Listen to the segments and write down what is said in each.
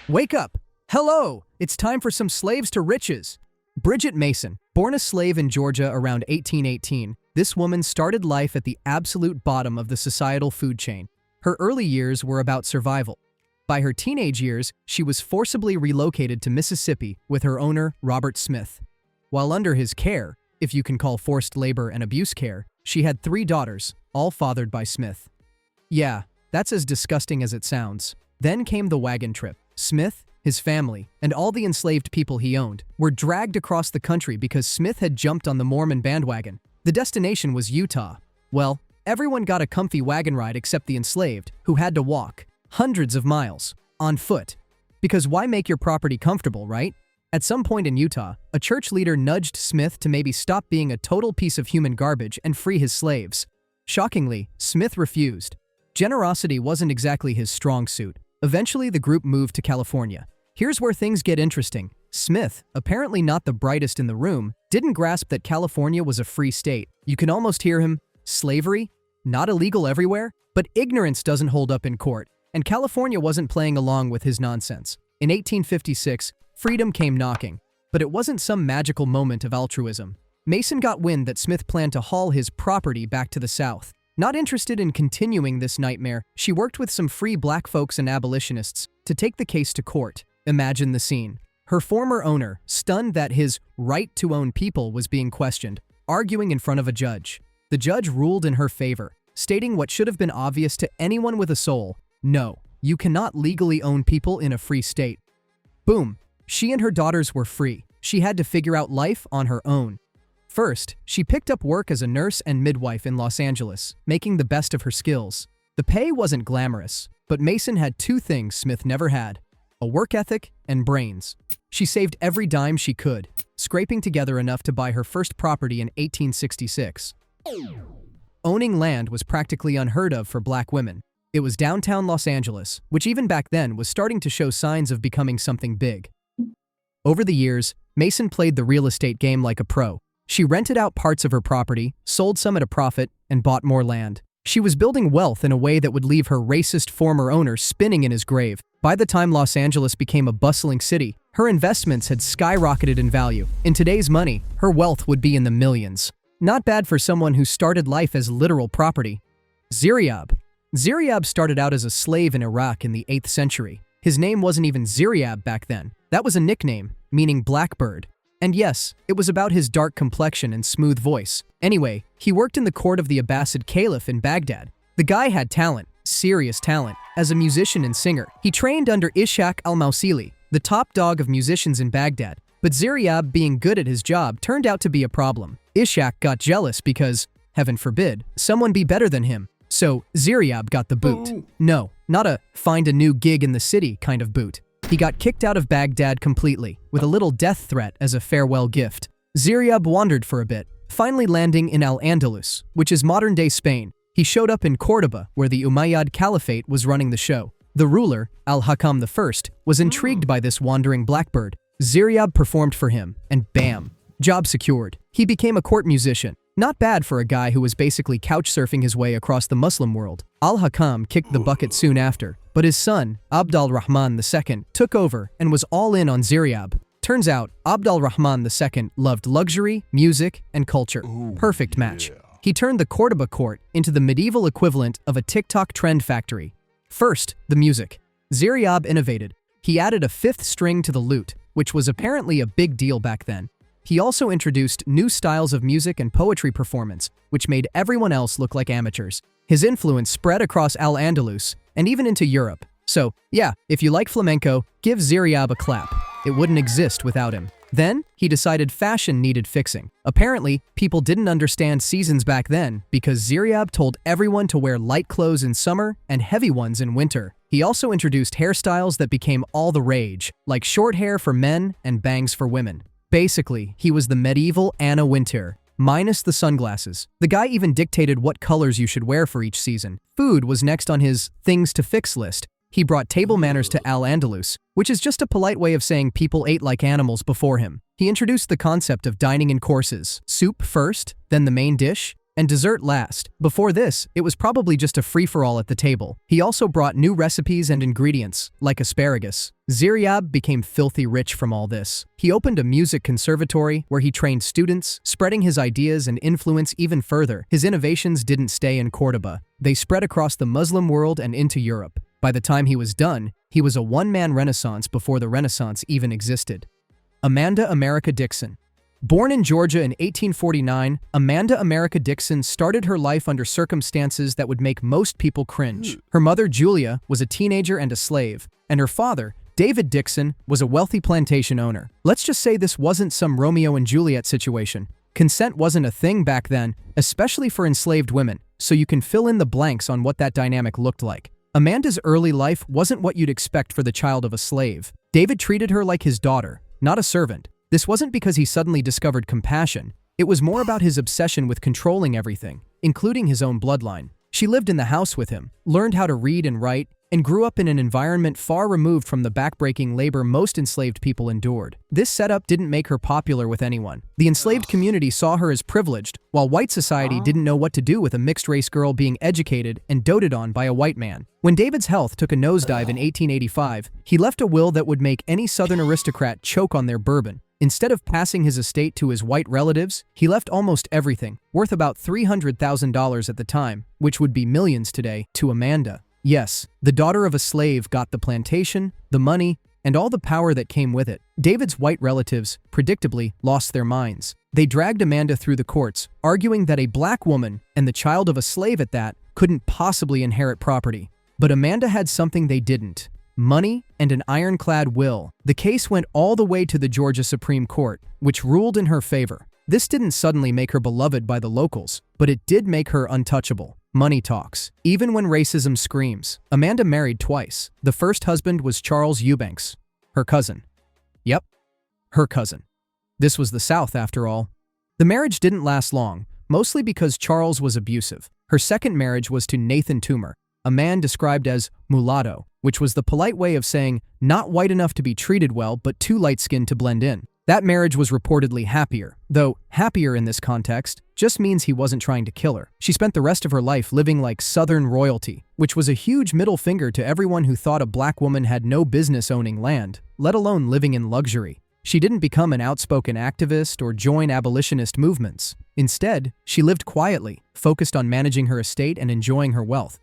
Wake up! Hello! It's time for some slaves to riches. Bridget Mason, born a slave in Georgia around 1818, this woman started life at the absolute bottom of the societal food chain. Her early years were about survival. By her teenage years, she was forcibly relocated to Mississippi with her owner, Robert Smith. While under his care, if you can call forced labor and abuse care, she had 3 daughters, all fathered by Smith. Yeah, that's as disgusting as it sounds. Then came the wagon trip. Smith, his family, and all the enslaved people he owned were dragged across the country because Smith had jumped on the Mormon bandwagon. The destination was Utah. Well, everyone got a comfy wagon ride except the enslaved, who had to walk hundreds of miles on foot. Because why make your property comfortable, right? At some point in Utah, a church leader nudged Smith to maybe stop being a total piece of human garbage and free his slaves. Shockingly, Smith refused. Generosity wasn't exactly his strong suit. Eventually, the group moved to California. Here's where things get interesting. Smith, apparently not the brightest in the room, didn't grasp that California was a free state. You can almost hear him, slavery? Not illegal everywhere? But ignorance doesn't hold up in court, and California wasn't playing along with his nonsense. In 1856, freedom came knocking, but it wasn't some magical moment of altruism. Mason got wind that Smith planned to haul his property back to the South. Not interested in continuing this nightmare, she worked with some free black folks and abolitionists to take the case to court. Imagine the scene. Her former owner, stunned that his right to own people was being questioned, arguing in front of a judge. The judge ruled in her favor, stating what should have been obvious to anyone with a soul: no, you cannot legally own people in a free state. Boom. She and her daughters were free. She had to figure out life on her own. First, she picked up work as a nurse and midwife in Los Angeles, making the best of her skills. The pay wasn't glamorous, but Mason had 2 things Smith never had: a work ethic and brains. She saved every dime she could, scraping together enough to buy her first property in 1866. Owning land was practically unheard of for black women. It was downtown Los Angeles, which even back then was starting to show signs of becoming something big. Over the years, Mason played the real estate game like a pro. She rented out parts of her property, sold some at a profit, and bought more land. She was building wealth in a way that would leave her racist former owner spinning in his grave. By the time Los Angeles became a bustling city, her investments had skyrocketed in value. In today's money, her wealth would be in the millions. Not bad for someone who started life as literal property. Ziryab. Ziryab started out as a slave in Iraq in the 8th century. His name wasn't even Ziryab back then. That was a nickname, meaning blackbird. And yes, it was about his dark complexion and smooth voice. Anyway, he worked in the court of the Abbasid Caliph in Baghdad. The guy had talent, serious talent. As a musician and singer, he trained under Ishaq al-Mawsili, the top dog of musicians in Baghdad. But Ziryab, being good at his job, turned out to be a problem. Ishaq got jealous because, heaven forbid, someone be better than him. So Ziryab got the boot. No, not a find a new gig in the city kind of boot. He got kicked out of Baghdad completely, with a little death threat as a farewell gift. Ziryab wandered for a bit, finally landing in Al-Andalus, which is modern-day Spain. He showed up in Cordoba, where the Umayyad Caliphate was running the show. The ruler, Al-Hakam I, was intrigued by this wandering blackbird. Ziryab performed for him, and bam, job secured. He became a court musician. Not bad for a guy who was basically couch-surfing his way across the Muslim world. Al-Hakam kicked the bucket soon after, but his son, Abd al-Rahman II, took over and was all in on Ziryab. Turns out, Abd al-Rahman II loved luxury, music, and culture. Perfect match. He turned the Cordoba court into the medieval equivalent of a TikTok trend factory. First, the music. Ziryab innovated. He added a 5th string to the lute, which was apparently a big deal back then. He also introduced new styles of music and poetry performance, which made everyone else look like amateurs. His influence spread across Al-Andalus and even into Europe. So, yeah, if you like flamenco, give Ziryab a clap. It wouldn't exist without him. Then, he decided fashion needed fixing. Apparently, people didn't understand seasons back then because Ziryab told everyone to wear light clothes in summer and heavy ones in winter. He also introduced hairstyles that became all the rage, like short hair for men and bangs for women. Basically, he was the medieval Anna Wintour, minus the sunglasses. The guy even dictated what colors you should wear for each season. Food was next on his things to fix list. He brought table manners to Al-Andalus, which is just a polite way of saying people ate like animals before him. He introduced the concept of dining in courses. Soup first, then the main dish. and dessert last. Before this, it was probably just a free-for-all at the table. He also brought new recipes and ingredients, like asparagus. Ziryab became filthy rich from all this. He opened a music conservatory where he trained students, spreading his ideas and influence even further. His innovations didn't stay in Cordoba. They spread across the Muslim world and into Europe. By the time he was done, he was a one-man renaissance before the Renaissance even existed. Amanda America Dickson. Born in Georgia in 1849, Amanda America Dickson started her life under circumstances that would make most people cringe. Her mother, Julia, was a teenager and a slave, and her father, David Dickson, was a wealthy plantation owner. Let's just say this wasn't some Romeo and Juliet situation. Consent wasn't a thing back then, especially for enslaved women, so you can fill in the blanks on what that dynamic looked like. Amanda's early life wasn't what you'd expect for the child of a slave. David treated her like his daughter, not a servant. This wasn't because he suddenly discovered compassion. It was more about his obsession with controlling everything, including his own bloodline. She lived in the house with him, learned how to read and write, and grew up in an environment far removed from the backbreaking labor most enslaved people endured. This setup didn't make her popular with anyone. The enslaved community saw her as privileged, while white society didn't know what to do with a mixed-race girl being educated and doted on by a white man. When David's health took a nosedive in 1885, he left a will that would make any Southern aristocrat choke on their bourbon. Instead of passing his estate to his white relatives, he left almost everything, worth about $300,000 at the time, which would be millions today, to Amanda. Yes, the daughter of a slave got the plantation, the money, and all the power that came with it. David's white relatives, predictably, lost their minds. They dragged Amanda through the courts, arguing that a black woman, and the child of a slave at that, couldn't possibly inherit property. But Amanda had something they didn't: money and an ironclad will. The case went all the way to the Georgia Supreme Court, which ruled in her favor. This didn't suddenly make her beloved by the locals, but it did make her untouchable. Money talks, even when racism screams. Amanda married twice. The first husband was Charles Eubanks, her cousin. Yep, her cousin. This was the South, after all. The marriage didn't last long, mostly because Charles was abusive. Her second marriage was to Nathan Toomer, a man described as mulatto, which was the polite way of saying not white enough to be treated well but too light-skinned to blend in. That marriage was reportedly happier, though happier in this context just means he wasn't trying to kill her. She spent the rest of her life living like Southern royalty, which was a huge middle finger to everyone who thought a black woman had no business owning land, let alone living in luxury. She didn't become an outspoken activist or join abolitionist movements. Instead, she lived quietly, focused on managing her estate and enjoying her wealth.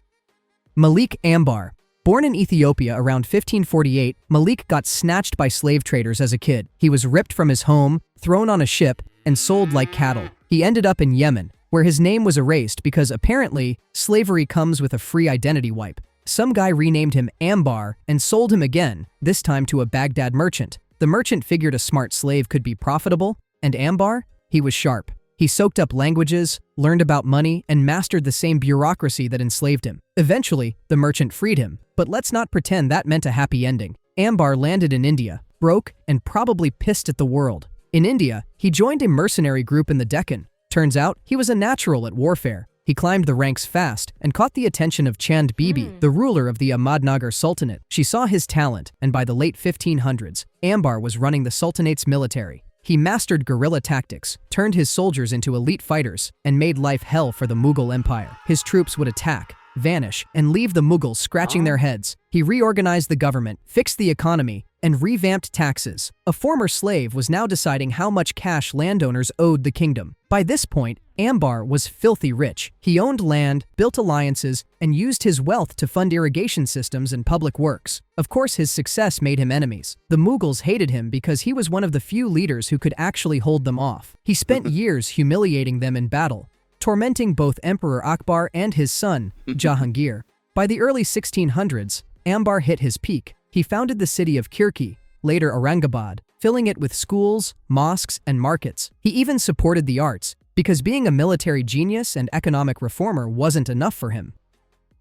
Malik Ambar. Born in Ethiopia around 1548, Malik got snatched by slave traders as a kid. He was ripped from his home, thrown on a ship, and sold like cattle. He ended up in Yemen, where his name was erased because apparently slavery comes with a free identity wipe. Some guy renamed him Ambar and sold him again, this time to a Baghdad merchant. The merchant figured a smart slave could be profitable, and Ambar? He was sharp. He soaked up languages, learned about money, and mastered the same bureaucracy that enslaved him. Eventually, the merchant freed him, but let's not pretend that meant a happy ending. Ambar landed in India, broke, and probably pissed at the world. In India, he joined a mercenary group in the Deccan. Turns out, he was a natural at warfare. He climbed the ranks fast and caught the attention of Chand Bibi, the ruler of the Ahmadnagar Sultanate. She saw his talent, and by the late 1500s, Ambar was running the Sultanate's military. He mastered guerrilla tactics, turned his soldiers into elite fighters, and made life hell for the Mughal Empire. His troops would attack, vanish, and leave the Mughals scratching their heads. He reorganized the government, fixed the economy, and revamped taxes. A former slave was now deciding how much cash landowners owed the kingdom. By this point, Ambar was filthy rich. He owned land, built alliances, and used his wealth to fund irrigation systems and public works. Of course, his success made him enemies. The Mughals hated him because he was one of the few leaders who could actually hold them off. He spent years humiliating them in battle, tormenting both Emperor Akbar and his son, Jahangir. By the early 1600s, Ambar hit his peak. He founded the city of Kirki, later Aurangabad, filling it with schools, mosques, and markets. He even supported the arts, because being a military genius and economic reformer wasn't enough for him.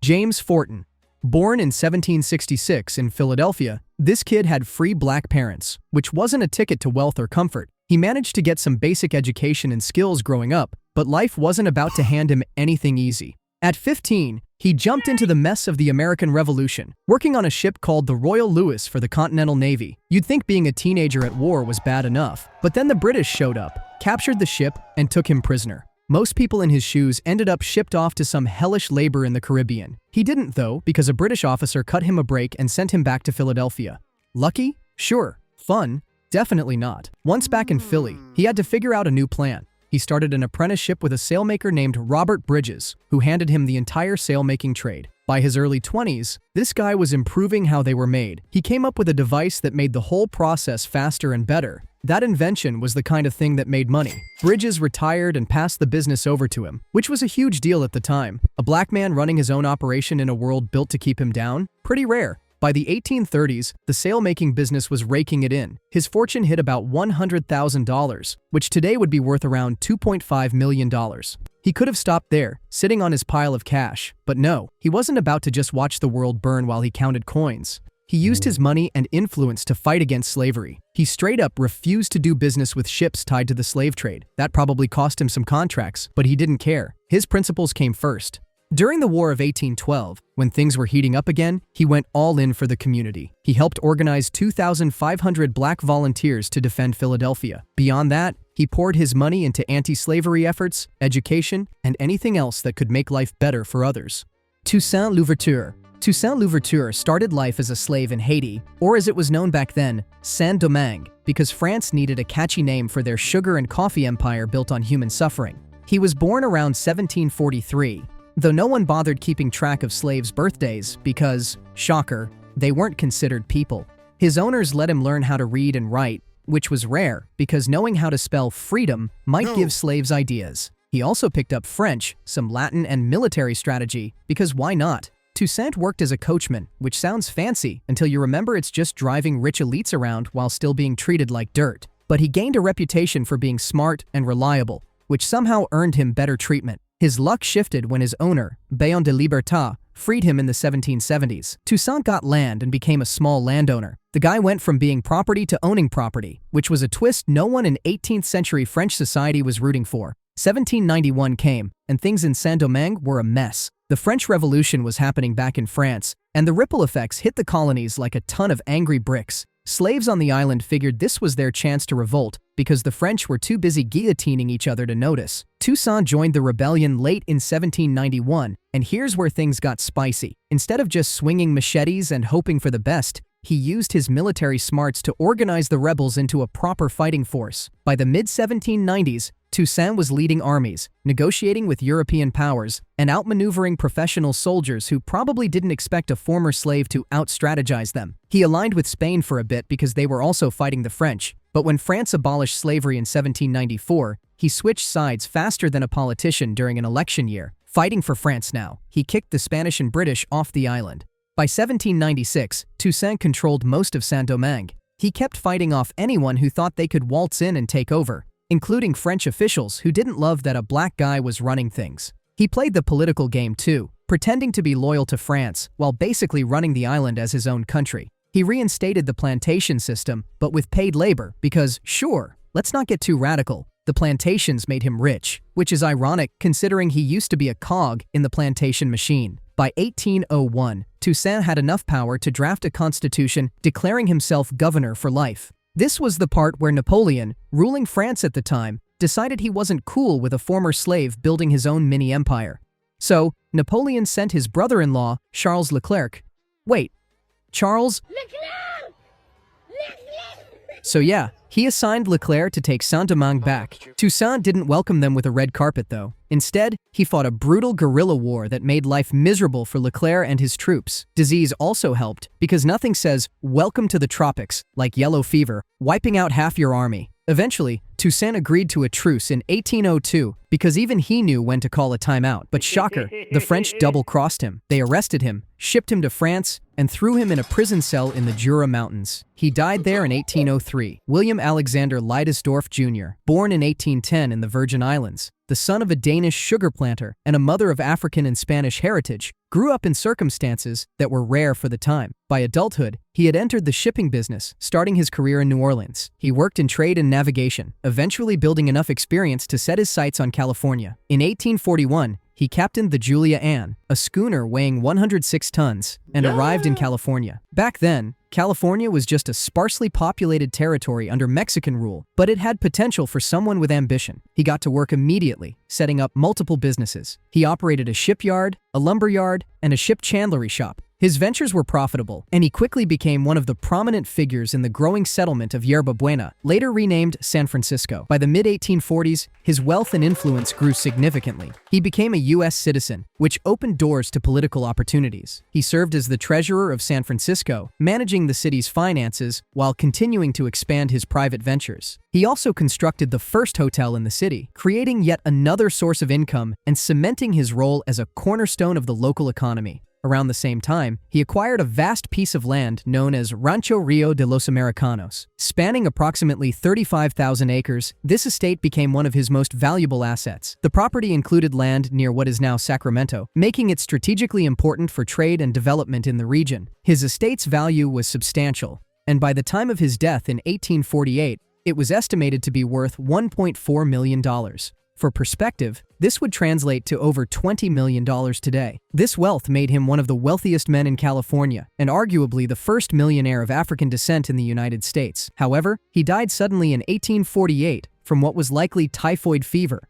James Forten. Born in 1766 in Philadelphia, this kid had free black parents, which wasn't a ticket to wealth or comfort. He managed to get some basic education and skills growing up, but life wasn't about to hand him anything easy. At 15, he jumped into the mess of the American Revolution, working on a ship called the Royal Lewis for the Continental Navy. You'd think being a teenager at war was bad enough, but then the British showed up, captured the ship, and took him prisoner. Most people in his shoes ended up shipped off to some hellish labor in the Caribbean. He didn't though, because a British officer cut him a break and sent him back to Philadelphia. Lucky? Sure. Fun? Definitely not. Once back in Philly, he had to figure out a new plan. He started an apprenticeship with a sailmaker named Robert Bridges, who handed him the entire sailmaking trade. By his early 20s, this guy was improving how they were made. He came up with a device that made the whole process faster and better. That invention was the kind of thing that made money. Bridges retired and passed the business over to him, which was a huge deal at the time. A black man running his own operation in a world built to keep him down? Pretty rare. By the 1830s, the sailmaking business was raking it in. His fortune hit about $100,000, which today would be worth around $2.5 million. He could have stopped there, sitting on his pile of cash, but no, he wasn't about to just watch the world burn while he counted coins. He used his money and influence to fight against slavery. He straight up refused to do business with ships tied to the slave trade. That probably cost him some contracts, but he didn't care. His principles came first. During the War of 1812, when things were heating up again, he went all in for the community. He helped organize 2,500 black volunteers to defend Philadelphia. Beyond that, he poured his money into anti-slavery efforts, education, and anything else that could make life better for others. Toussaint Louverture. Toussaint Louverture started life as a slave in Haiti, or as it was known back then, Saint-Domingue, because France needed a catchy name for their sugar and coffee empire built on human suffering. He was born around 1743. Though no one bothered keeping track of slaves' birthdays because, shocker, they weren't considered people. His owners let him learn how to read and write, which was rare because knowing how to spell freedom might give slaves ideas. He also picked up French, some Latin, and military strategy because why not? Toussaint worked as a coachman, which sounds fancy until you remember it's just driving rich elites around while still being treated like dirt. But he gained a reputation for being smart and reliable, which somehow earned him better treatment. His luck shifted when his owner, Baron de Liberté, freed him in the 1770s. Toussaint got land and became a small landowner. The guy went from being property to owning property, which was a twist no one in 18th century French society was rooting for. 1791 came, and things in Saint-Domingue were a mess. The French Revolution was happening back in France, and the ripple effects hit the colonies like a ton of angry bricks. Slaves on the island figured this was their chance to revolt because the French were too busy guillotining each other to notice. Toussaint joined the rebellion late in 1791, and here's where things got spicy. Instead of just swinging machetes and hoping for the best, he used his military smarts to organize the rebels into a proper fighting force. By the mid-1790s, Toussaint was leading armies, negotiating with European powers, and outmaneuvering professional soldiers who probably didn't expect a former slave to out-strategize them. He aligned with Spain for a bit because they were also fighting the French, but when France abolished slavery in 1794, he switched sides faster than a politician during an election year. Fighting for France now, he kicked the Spanish and British off the island. By 1796, Toussaint controlled most of Saint-Domingue. He kept fighting off anyone who thought they could waltz in and take over, including French officials who didn't love that a black guy was running things. He played the political game too, pretending to be loyal to France while basically running the island as his own country. He reinstated the plantation system, but with paid labor because, sure, let's not get too radical, the plantations made him rich, which is ironic considering he used to be a cog in the plantation machine. By 1801, Toussaint had enough power to draft a constitution declaring himself governor for life. This was the part where Napoleon, ruling France at the time, decided he wasn't cool with a former slave building his own mini-empire. So, Napoleon sent his brother-in-law, Charles Leclerc. Wait, Charles? Leclerc! So yeah, he assigned Leclerc to take Saint-Domingue back. Toussaint didn't welcome them with a red carpet though. Instead, he fought a brutal guerrilla war that made life miserable for Leclerc and his troops. Disease also helped, because nothing says, "Welcome to the tropics," like yellow fever, wiping out half your army. Eventually, Toussaint agreed to a truce in 1802 because even he knew when to call a timeout. But shocker, the French double-crossed him. They arrested him, shipped him to France, and threw him in a prison cell in the Jura Mountains. He died there in 1803. William Alexander Leidesdorff Jr., born in 1810 in the Virgin Islands, the son of a Danish sugar planter and a mother of African and Spanish heritage, grew up in circumstances that were rare for the time. By adulthood, he had entered the shipping business, starting his career in New Orleans. He worked in trade and navigation, eventually building enough experience to set his sights on California. In 1841, he captained the Julia Ann, a schooner weighing 106 tons, and arrived in California. Back then, California was just a sparsely populated territory under Mexican rule, but it had potential for someone with ambition. He got to work immediately, setting up multiple businesses. He operated a shipyard, a lumber yard, and a ship chandlery shop. His ventures were profitable, and he quickly became one of the prominent figures in the growing settlement of Yerba Buena, later renamed San Francisco. By the mid-1840s, his wealth and influence grew significantly. He became a U.S. citizen, which opened doors to political opportunities. He served as the treasurer of San Francisco, managing the city's finances while continuing to expand his private ventures. He also constructed the first hotel in the city, creating yet another source of income and cementing his role as a cornerstone of the local economy. Around the same time, he acquired a vast piece of land known as Rancho Rio de los Americanos. Spanning approximately 35,000 acres, this estate became one of his most valuable assets. The property included land near what is now Sacramento, making it strategically important for trade and development in the region. His estate's value was substantial, and by the time of his death in 1848, it was estimated to be worth $1.4 million. For perspective, this would translate to over $20 million today. This wealth made him one of the wealthiest men in California, and arguably the first millionaire of African descent in the United States. However, he died suddenly in 1848 from what was likely typhoid fever.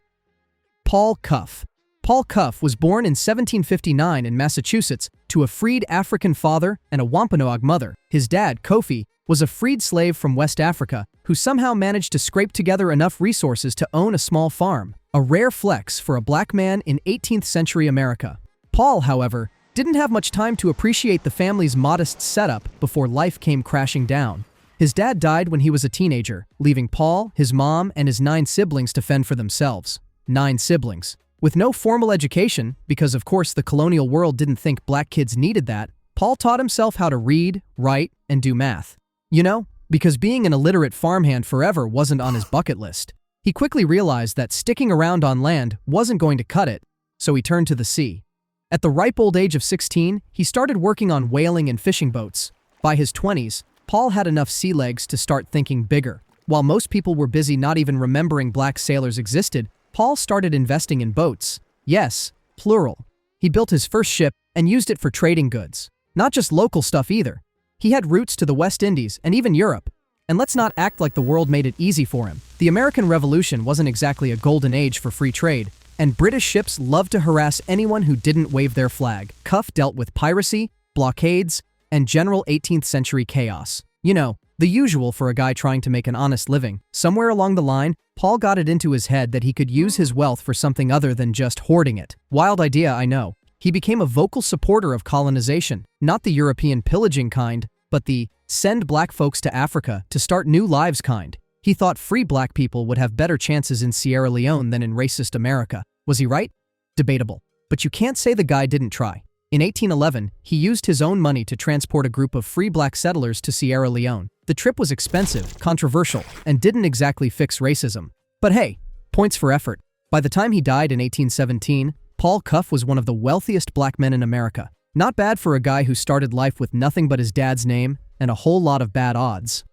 Paul Cuffe. Paul Cuffe was born in 1759 in Massachusetts to a freed African father and a Wampanoag mother. His dad, Cuffe, was a freed slave from West Africa who somehow managed to scrape together enough resources to own a small farm, a rare flex for a black man in 18th century America. Paul, however, didn't have much time to appreciate the family's modest setup before life came crashing down. His dad died when he was a teenager, leaving Paul, his mom, and his 9 siblings to fend for themselves. 9 siblings. With no formal education, because of course the colonial world didn't think black kids needed that, Paul taught himself how to read, write, and do math. You know, because being an illiterate farmhand forever wasn't on his bucket list. He quickly realized that sticking around on land wasn't going to cut it, so he turned to the sea. At the ripe old age of 16, he started working on whaling and fishing boats. By his 20s, Paul had enough sea legs to start thinking bigger. While most people were busy not even remembering black sailors existed, Paul started investing in boats. Yes, plural. He built his first ship and used it for trading goods. Not just local stuff either. He had roots to the West Indies and even Europe. And let's not act like the world made it easy for him. The American Revolution wasn't exactly a golden age for free trade, and British ships loved to harass anyone who didn't wave their flag. Cuffe dealt with piracy, blockades, and general 18th century chaos. You know, the usual for a guy trying to make an honest living. Somewhere along the line, Paul got it into his head that he could use his wealth for something other than just hoarding it. Wild idea, I know. He became a vocal supporter of colonization, not the European pillaging kind, but the send black folks to Africa to start new lives kind. He thought free black people would have better chances in Sierra Leone than in racist America. Was he right? Debatable. But you can't say the guy didn't try. In 1811, he used his own money to transport a group of free black settlers to Sierra Leone. The trip was expensive, controversial, and didn't exactly fix racism. But hey, points for effort. By the time he died in 1817, Paul Cuffe was one of the wealthiest black men in America. Not bad for a guy who started life with nothing but his dad's name and a whole lot of bad odds.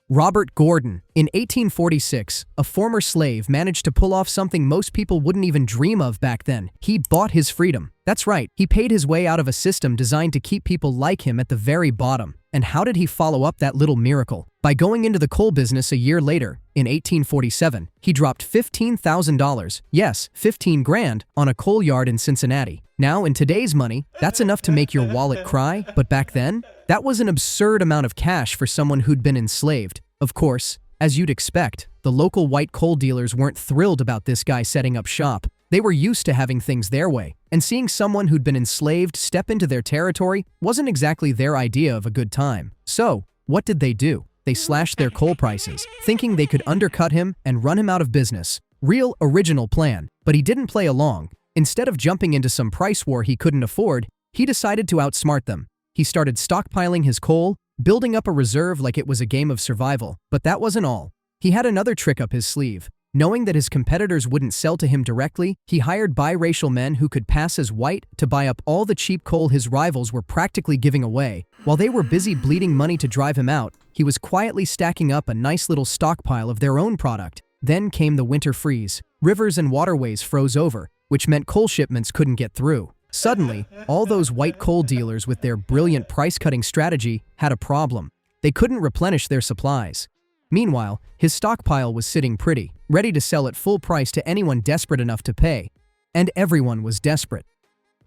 Robert Gordon. In 1846, a former slave managed to pull off something most people wouldn't even dream of back then. He bought his freedom. That's right, he paid his way out of a system designed to keep people like him at the very bottom. And how did he follow up that little miracle? By going into the coal business a year later, in 1847, he dropped $15,000, yes, 15 grand, on a coal yard in Cincinnati. Now, in today's money, that's enough to make your wallet cry, but back then, that was an absurd amount of cash for someone who'd been enslaved. Of course, as you'd expect, the local white coal dealers weren't thrilled about this guy setting up shop. They were used to having things their way, and seeing someone who'd been enslaved step into their territory wasn't exactly their idea of a good time. So, what did they do? They slashed their coal prices, thinking they could undercut him and run him out of business. Real original plan, but he didn't play along. Instead of jumping into some price war he couldn't afford, he decided to outsmart them. He started stockpiling his coal, building up a reserve like it was a game of survival. But that wasn't all. He had another trick up his sleeve. Knowing that his competitors wouldn't sell to him directly, he hired biracial men who could pass as white to buy up all the cheap coal his rivals were practically giving away. While they were busy bleeding money to drive him out, he was quietly stacking up a nice little stockpile of their own product. Then came the winter freeze. Rivers and waterways froze over, which meant coal shipments couldn't get through. Suddenly, all those white coal dealers with their brilliant price-cutting strategy had a problem. They couldn't replenish their supplies. Meanwhile, his stockpile was sitting pretty, ready to sell at full price to anyone desperate enough to pay. And everyone was desperate.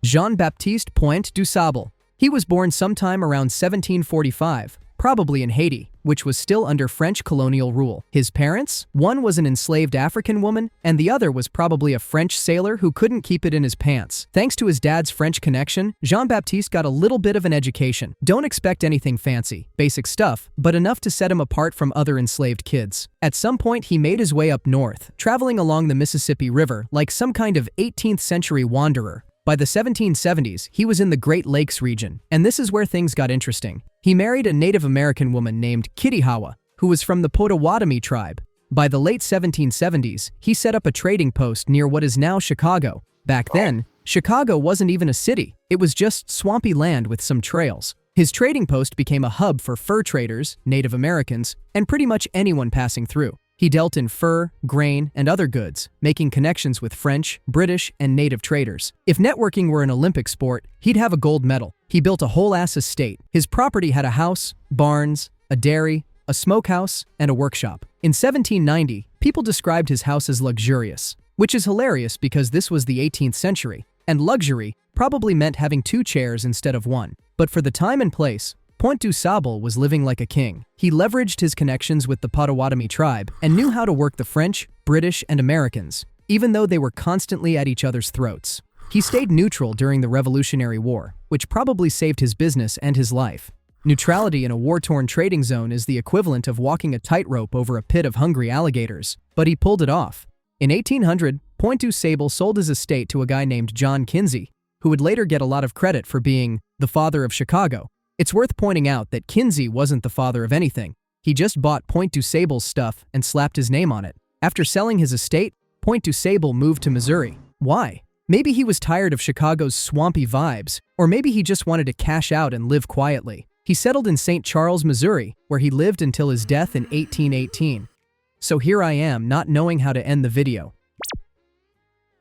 Jean-Baptiste Point du Sable. He was born sometime around 1745, probably in Haiti, which was still under French colonial rule. His parents? One was an enslaved African woman, and the other was probably a French sailor who couldn't keep it in his pants. Thanks to his dad's French connection, Jean-Baptiste got a little bit of an education. Don't expect anything fancy, basic stuff, but enough to set him apart from other enslaved kids. At some point, he made his way up north, traveling along the Mississippi River like some kind of 18th century wanderer. By the 1770s, he was in the Great Lakes region, and this is where things got interesting. He married a Native American woman named Kittihawa, who was from the Potawatomi tribe. By the late 1770s, he set up a trading post near what is now Chicago. Back then, Chicago wasn't even a city. It was just swampy land with some trails. His trading post became a hub for fur traders, Native Americans, and pretty much anyone passing through. He dealt in fur, grain, and other goods, making connections with French, British, and native traders. If networking were an Olympic sport, he'd have a gold medal. He built a whole-ass estate. His property had a house, barns, a dairy, a smokehouse, and a workshop. In 1790, people described his house as luxurious, which is hilarious because this was the 18th century, and luxury probably meant having 2 chairs instead of 1. But for the time and place, Point du Sable was living like a king. He leveraged his connections with the Potawatomi tribe and knew how to work the French, British, and Americans, even though they were constantly at each other's throats. He stayed neutral during the Revolutionary War, which probably saved his business and his life. Neutrality in a war-torn trading zone is the equivalent of walking a tightrope over a pit of hungry alligators, but he pulled it off. In 1800, Point du Sable sold his estate to a guy named John Kinsey, who would later get a lot of credit for being the father of Chicago. It's worth pointing out that Kinsey wasn't the father of anything. He just bought Point du Sable's stuff and slapped his name on it. After selling his estate, Point du Sable moved to Missouri. Why? Maybe he was tired of Chicago's swampy vibes, or maybe he just wanted to cash out and live quietly. He settled in St. Charles, Missouri, where he lived until his death in 1818. So here I am, not knowing how to end the video.